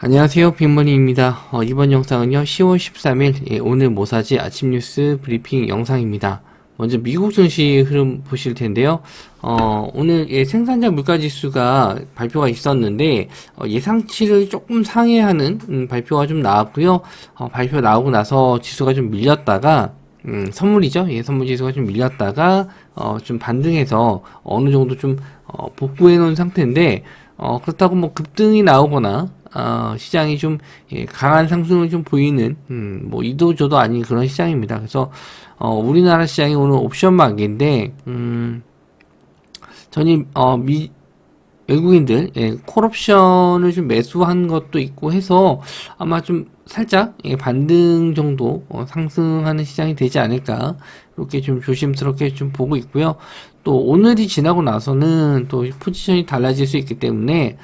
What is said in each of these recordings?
안녕하세요, 빅머니입니다. 이번 영상은요, 10월 13일, 오늘 모사지 아침 뉴스 브리핑 영상입니다. 먼저 미국 증시 흐름 보실 텐데요. 오늘 생산자 물가지수가 발표가 있었는데, 예상치를 조금 상회하는 발표가 좀 나왔고요. 발표 나오고 나서 지수가 좀 밀렸다가, 선물이죠. 선물 지수가 좀 밀렸다가, 좀 반등해서 어느 정도 좀, 복구해 놓은 상태인데, 그렇다고 뭐 급등이 나오거나, 시장이 좀 강한 상승을 좀 보이는 뭐 이도저도 아닌 그런 시장입니다. 그래서 우리나라 시장이 오늘 옵션 마켓인데 전이 외국인들 콜옵션을 좀 매수한 것도 있고 해서 아마 좀 살짝 반등 정도 상승하는 시장이 되지 않을까 이렇게 좀 조심스럽게 좀 보고 있고요. 또 오늘이 지나고 나서는 또 포지션이 달라질 수 있기 때문에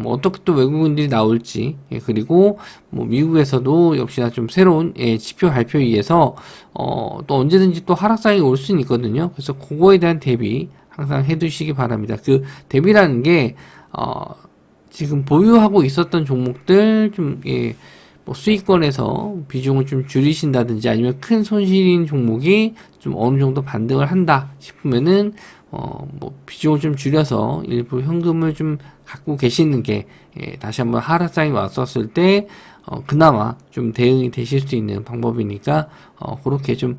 어떻게 또 외국인들이 나올지 그리고 뭐 미국에서도 역시나 좀 새로운 지표 발표에 의해서 또 언제든지 또 하락장이 올 수는 있거든요. 그래서 그거에 대한 대비 항상 해두시기 바랍니다. 그 대비라는 게 지금 보유하고 있었던 종목들 좀 뭐 수익권에서 비중을 좀 줄이신다든지 아니면 큰 손실인 종목이 좀 어느 정도 반등을 한다 싶으면은 뭐 비중을 좀 줄여서 일부 현금을 좀 갖고 계시는 게 다시 한번 하락장이 왔었을 때 그나마 좀 대응이 되실 수 있는 방법이니까 그렇게 좀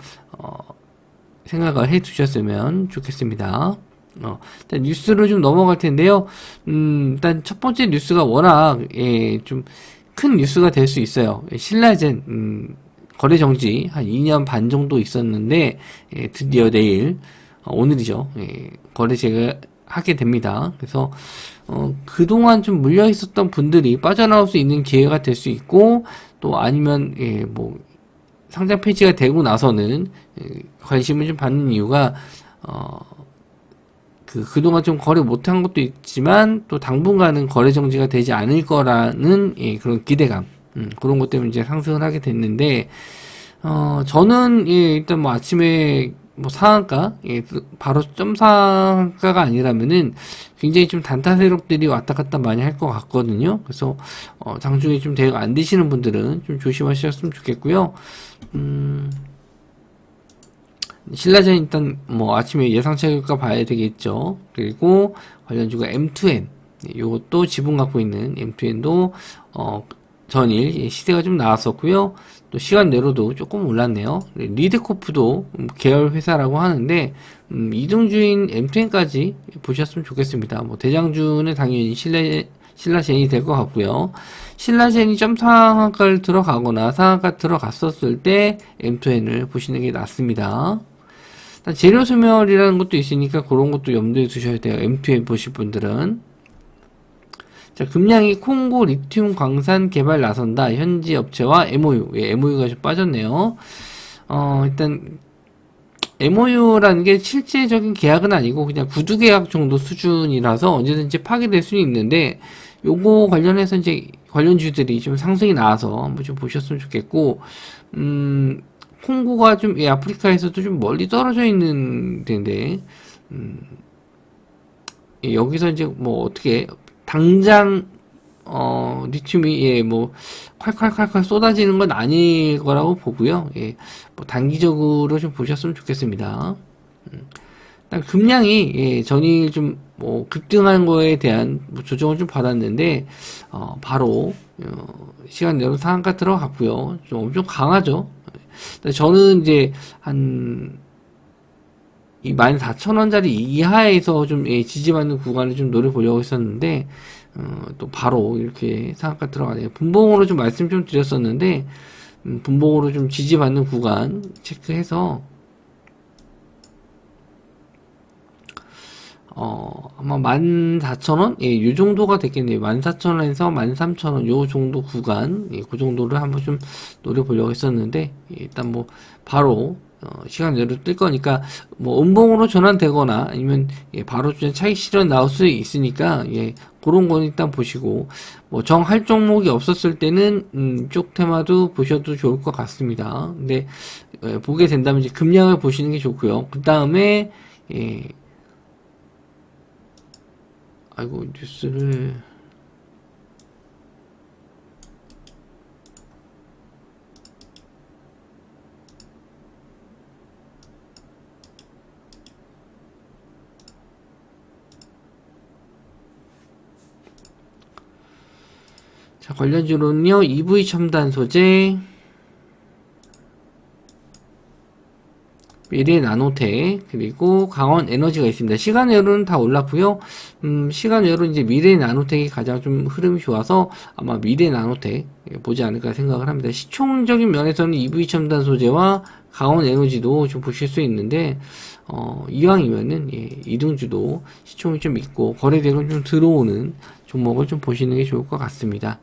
생각을 해 두셨으면 좋겠습니다. 일단 뉴스로 좀 넘어갈 텐데요. 일단 첫 번째 뉴스가 워낙 좀 큰 뉴스가 될 수 있어요. 신라젠 거래 정지 한 2년 반 정도 있었는데 드디어 내일 오늘이죠. 거래 재개하게 됩니다. 그래서 그동안 좀 물려 있었던 분들이 빠져나올 수 있는 기회가 될 수 있고 또 아니면 뭐 상장 폐지가 되고 나서는 관심을 좀 받는 이유가 그동안 좀 거래 못한 것도 있지만 또 당분간은 거래 정지가 되지 않을 거라는 그런 기대감 그런 것 때문에 이제 상승을 하게 됐는데 저는 일단 뭐 아침에 뭐 상한가 바로 점상한가가 아니라면은 굉장히 좀 단타 세력들이 왔다 갔다 많이 할 것 같거든요. 그래서 장중에 좀 대응 안 되시는 분들은 좀 조심하셨으면 좋겠고요. 신라젠 일단 뭐 아침에 예상차 교과 봐야 되겠죠. 그리고 관련주가 M2N 요것도 지분 갖고 있는 M2N도 전일 시세가 좀 나왔었고요. 또 시간 내로도 조금 올랐네요. 리드코프도 계열 회사라고 하는데 이등주인 M2N까지 보셨으면 좋겠습니다. 뭐 대장주는 당연히 신라젠이 될 것 같고요. 신라젠이 점상한가를 들어가거나 상한가 들어갔었을 때 M2N을 보시는 게 낫습니다. 재료 소멸이라는 것도 있으니까 그런 것도 염두에 두셔야 돼요. M2N 보실 분들은. 자, 금량이 콩고 리튬 광산 개발 나선다. 현지 업체와 MOU. MOU가 좀 빠졌네요. 일단 MOU라는 게 실제적인 계약은 아니고 그냥 구두 계약 정도 수준이라서 언제든지 파기될 수는 있는데 요거 관련해서 이제 관련주들이 좀 상승이 나와서 한번 좀 보셨으면 좋겠고 콩고가 좀 아프리카에서도 좀 멀리 떨어져 있는 데인데 여기서 이제 뭐 어떻게 당장 리튬이 뭐 콸콸콸콸 쏟아지는 건 아닐 거라고 보고요. 뭐 단기적으로 좀 보셨으면 좋겠습니다. 일단 금량이 전일 좀 뭐 급등한 거에 대한 뭐 조정을 좀 받았는데 바로 시간 내로 상한가 들어갔고요. 좀 엄청 강하죠. 저는 이제 한 이 14,000원짜리 이하에서 좀 지지받는 구간을 좀 노려보려고 했었는데 또 바로 이렇게 상한가 들어가네요. 분봉으로 좀 말씀 좀 드렸었는데 분봉으로 좀 지지받는 구간 체크해서 아마 14,000원? 요 정도가 됐겠네요. 14,000원에서 13,000원, 요 정도 구간, 그 정도를 한번 좀 노려보려고 했었는데, 일단 뭐, 바로, 시간 내로 뜰 거니까, 뭐, 음봉으로 전환되거나, 아니면, 바로 좀 차익 실현 나올 수 있으니까, 그런 건 일단 보시고, 뭐, 정할 종목이 없었을 때는, 이쪽 테마도 보셔도 좋을 것 같습니다. 근데, 보게 된다면 이제 금량을 보시는 게 좋고요. 그 다음에, 아이고 뉴스를 자, 관련주로는요, EV 첨단 소재, 미래 나노텍, 그리고 강원 에너지가 있습니다. 시간외로는 다 올랐고요. 시간외로 이제 미래 나노텍이 가장 좀 흐름이 좋아서 아마 미래 나노텍 보지 않을까 생각을 합니다. 시총적인 면에서는 EV 첨단 소재와 강원 에너지도 좀 보실 수 있는데, 이왕이면은, 예, 이등주도 시총이 좀 있고, 거래대금 좀 들어오는 종목을 좀 보시는 게 좋을 것 같습니다.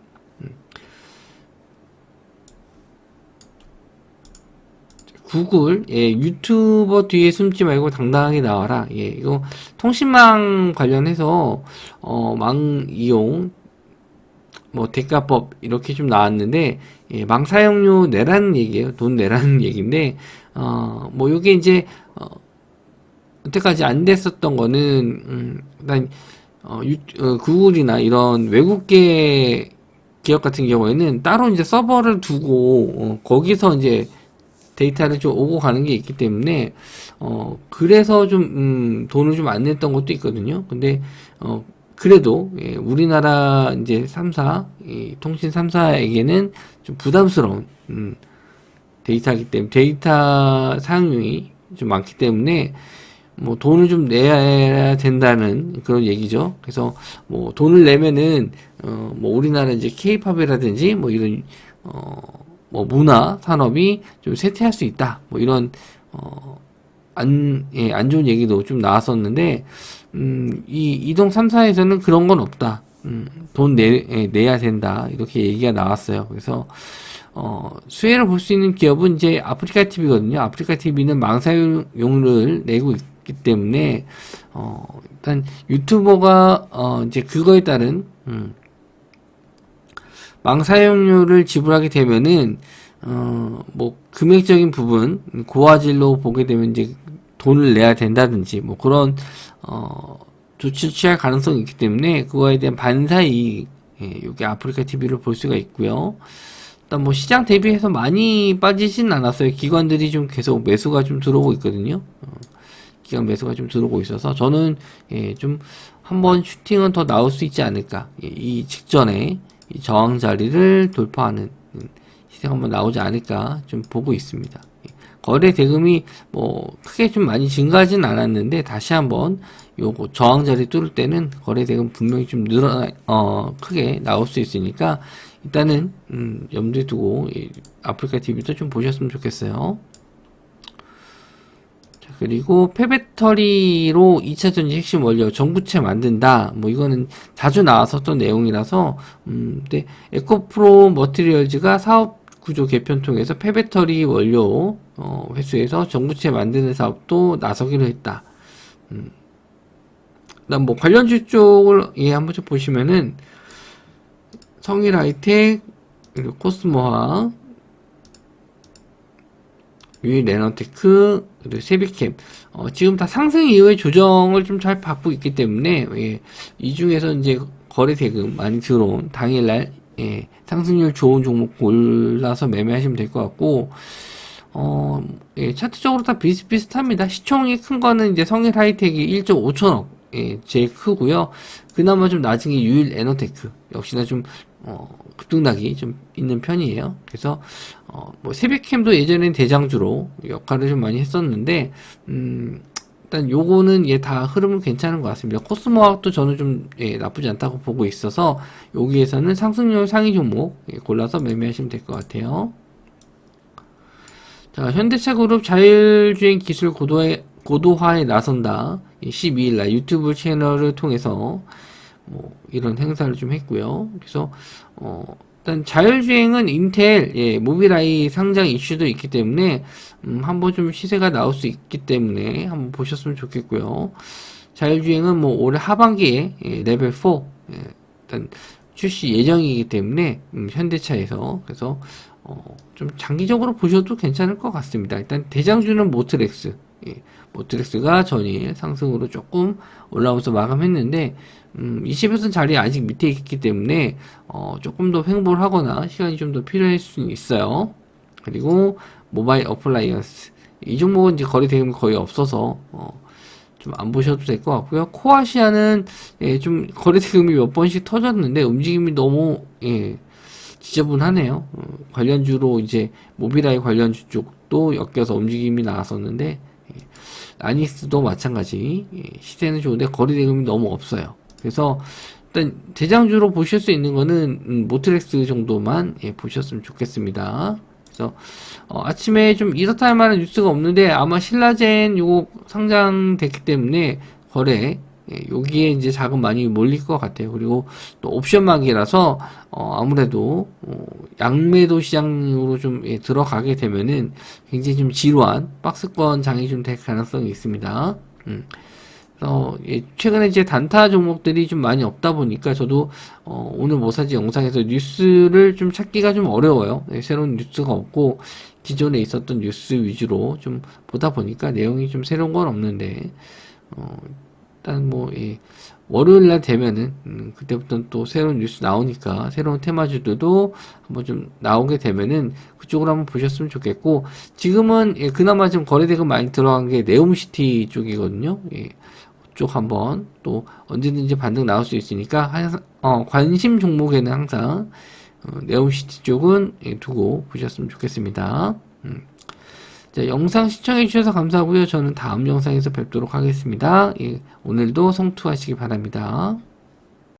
구글, 예, 유튜버 뒤에 숨지 말고 당당하게 나와라. 예, 이거 통신망 관련해서 망 이용 뭐 대가법 이렇게 좀 나왔는데, 예, 망 사용료 내라는 얘기예요. 돈 내라는 얘기인데, 뭐 요게 이제 여태까지 안 됐었던 거는 일단 구글이나 이런 외국계 기업 같은 경우에는 따로 이제 서버를 두고 거기서 이제 데이터를 좀 오고 가는 게 있기 때문에, 그래서 좀, 돈을 좀 안 냈던 것도 있거든요. 근데, 그래도, 예, 우리나라 이제 3사, 이 통신 3사에게는 좀 부담스러운, 데이터이기 때문에, 데이터 사용량이 좀 많기 때문에, 뭐, 돈을 좀 내야 된다는 그런 얘기죠. 그래서, 뭐, 돈을 내면은, 뭐, 우리나라 이제 케이팝이라든지, 뭐, 이런, 뭐 문화 산업이 좀 쇠퇴할 수 있다. 뭐 이런 안 좋은 얘기도 좀 나왔었는데, 이 이동 3사에서는 그런 건 없다. 돈 내야 된다. 이렇게 얘기가 나왔어요. 그래서 수혜를 볼 수 있는 기업은 이제 아프리카 TV거든요. 아프리카 TV는 망사용료를 내고 있기 때문에 일단 유튜버가 이제 그거에 따른 망 사용료를 지불하게 되면은 뭐 금액적인 부분 고화질로 보게 되면 이제 돈을 내야 된다든지 뭐 그런 조치를 취할 가능성이 있기 때문에 그거에 대한 반사이익, 예, 요게 아프리카 TV를 볼 수가 있고요. 일단 뭐 시장 대비해서 많이 빠지진 않았어요. 기관들이 좀 계속 매수가 좀 들어오고 있거든요. 기관 매수가 좀 들어오고 있어서 저는, 예, 좀 한번 슈팅은 더 나올 수 있지 않을까. 예, 이 직전에 이 저항 자리를 돌파하는 시세가 한번 나오지 않을까 좀 보고 있습니다. 거래 대금이 뭐 크게 좀 많이 증가하진 않았는데 다시 한번 요거 저항 자리 뚫을 때는 거래 대금 분명히 좀 크게 나올 수 있으니까 일단은 염두에 두고 아프리카 TV도 좀 보셨으면 좋겠어요. 그리고 폐배터리로 2차전지 핵심 원료 전구체 만든다. 뭐 이거는 자주 나왔었던 내용이라서 근데 에코프로 머티리얼즈가 사업 구조 개편 통해서 폐배터리 원료 회수해서 전구체 만드는 사업도 나서기로 했다. 그다음 뭐 관련주 쪽을 한번 좀 보시면은 성일하이텍 그리고 코스모화 유일에너테크 그리고 세비캠 지금 다 상승 이후에 조정을 좀 잘 받고 있기 때문에, 예, 이 중에서 이제 거래 대금 많이 들어온 당일날, 예, 상승률 좋은 종목 골라서 매매하시면 될 것 같고, 예, 차트적으로 다 비슷비슷합니다. 시총이 큰 거는 이제 성일 하이텍이 1.5천억, 예, 제일 크고요. 그나마 좀 낮은 게 유일에너테크 역시나 좀 급등락이 좀 있는 편이에요. 그래서 뭐 세비캠도 예전엔 대장주로 역할을 좀 많이 했었는데, 일단 요거는 다 흐름은 괜찮은 것 같습니다. 코스모학도 저는 좀 나쁘지 않다고 보고 있어서 여기에서는 상승률 상위 종목 골라서 매매하시면 될 것 같아요. 자, 현대차그룹 자율주행 기술 고도화에 나선다. 12일날 유튜브 채널을 통해서 뭐 이런 행사를 좀 했고요. 그래서 일단 자율주행은 인텔, 모빌아이 상장 이슈도 있기 때문에 한번 좀 시세가 나올 수 있기 때문에 한번 보셨으면 좋겠고요. 자율주행은 뭐 올해 하반기에 레벨 4 일단 출시 예정이기 때문에 현대차에서 그래서 좀 장기적으로 보셔도 괜찮을 것 같습니다. 일단 대장주는 모트렉스, 모트렉스가 전일 상승으로 조금 올라오면서 마감했는데 20일선 자리 아직 밑에 있기 때문에 조금 더 횡보를 하거나 시간이 좀 더 필요할 수 있어요. 그리고 모바일 어플라이언스 이 종목은 이제 거래 대금이 거의 없어서 좀 안 보셔도 될 것 같고요. 코아시아는 좀 거래 대금이 몇 번씩 터졌는데 움직임이 너무 지저분하네요. 관련주로 이제 모빌아이 관련주 쪽도 엮여서 움직임이 나왔었는데 라니스도 마찬가지. 시세는 좋은데 거래 대금이 너무 없어요. 그래서 일단 대장주로 보실 수 있는 거는 모트렉스 정도만 보셨으면 좋겠습니다. 그래서 아침에 좀 이렇다 할 만한 뉴스가 없는데 아마 신라젠 요거 상장됐기 때문에 거래 여기에 이제 자금 많이 몰릴 것 같아요. 그리고 또 옵션막이라서 아무래도 양매도 시장으로 좀 들어가게 되면은 굉장히 좀 지루한 박스권 장이 좀 될 가능성이 있습니다. 최근에 이제 단타 종목들이 좀 많이 없다 보니까 저도 오늘 뭐사지 영상에서 뉴스를 좀 찾기가 좀 어려워요. 새로운 뉴스가 없고 기존에 있었던 뉴스 위주로 좀 보다 보니까 내용이 좀 새로운 건 없는데 일단 월요일 날 되면은 그때부터는 또 새로운 뉴스 나오니까 새로운 테마주들도 한번 좀 나오게 되면은 그쪽으로 한번 보셨으면 좋겠고, 지금은 그나마 좀 거래대금 많이 들어간 게 네옴시티 쪽이거든요. 쪽 한번 또 언제든지 반등 나올 수 있으니까 관심 종목에는 항상 네옴시티 쪽은 두고 보셨으면 좋겠습니다. 자, 영상 시청해주셔서 감사하고요. 저는 다음 영상에서 뵙도록 하겠습니다. 오늘도 성투하시기 바랍니다.